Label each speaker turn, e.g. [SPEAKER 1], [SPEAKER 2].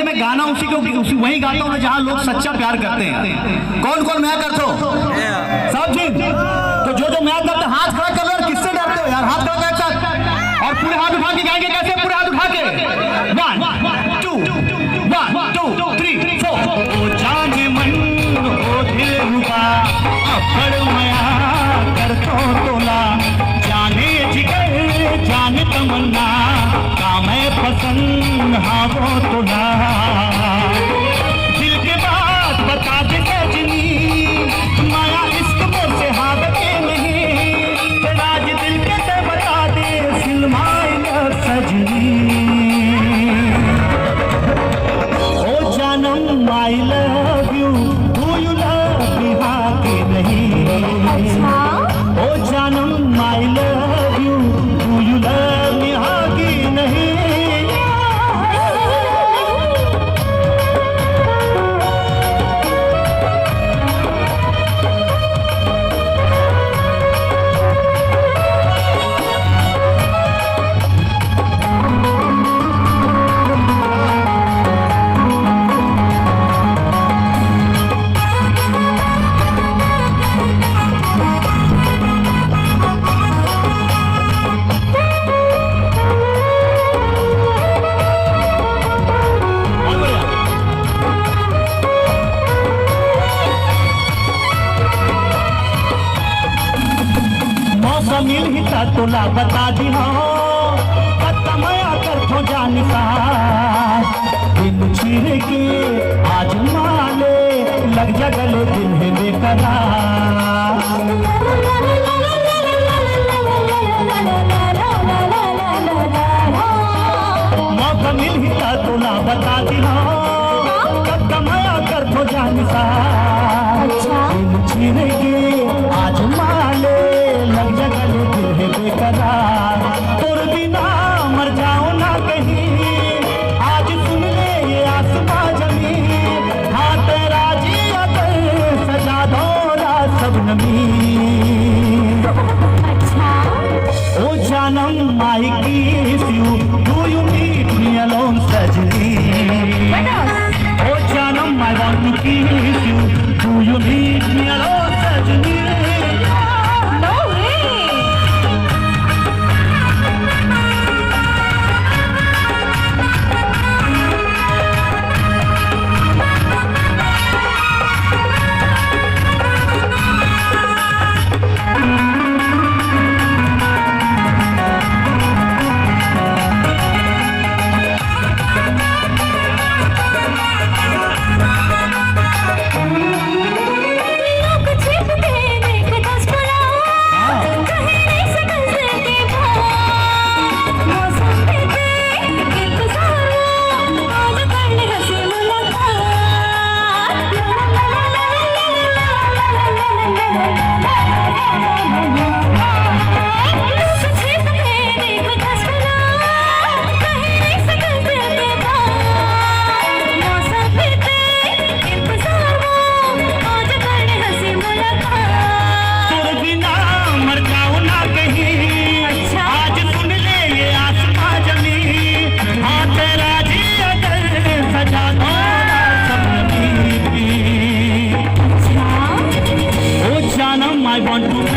[SPEAKER 1] मैं गाना उसी वही गाता हूँ जहाँ लोग सच्चा प्यार करते हैं। कौन कौन मैं करते हो सब जी? तो जो मैं करते हाथ खड़ा कर लो। किससे डरते हो यार? हाथ खड़ा कर और पूरे हाथ उठा के गाएंगे। कैसे? पूरे हाथ उठा के 1 2 1 2 3 4। ओ जाने मन ओ दिल रुबा अफड़ मया कर तो तोला, जाने जिगर जान तमन्ना काम है पसंद हाँ वो तोला। दिल के बात बता दे सजनी, माया इश्क मुझसे हाथ के नहीं, राज दिल के ते बता दे सिलमाई सजनी। ओ जानम I love you, do you love me हाँ कि नहीं? ओ जानम I love you, do you love me हाँ कि नहीं? मिल हिता तोला बता दी हो, पत्ता मया कर थो जान सा दिन चीरे के आज माले लग जा गले दिल है बेकरार। मौका मिल हिता तोला बता दी हो, पत्ता मया कर थो जान सा दिन चीरे के आज माले लग जा गले दिल है बेकरार। तोर बिना मर जाओ ना कहीं, आज सुन ले ये आसमां जमीन, हाँ तेरा जी अगर सजा दो सब नमी। ओ जानम I kiss you, do you meet me alone सजनी? ओ जानम I want to kiss you, do you meet me alone सजनी? I want to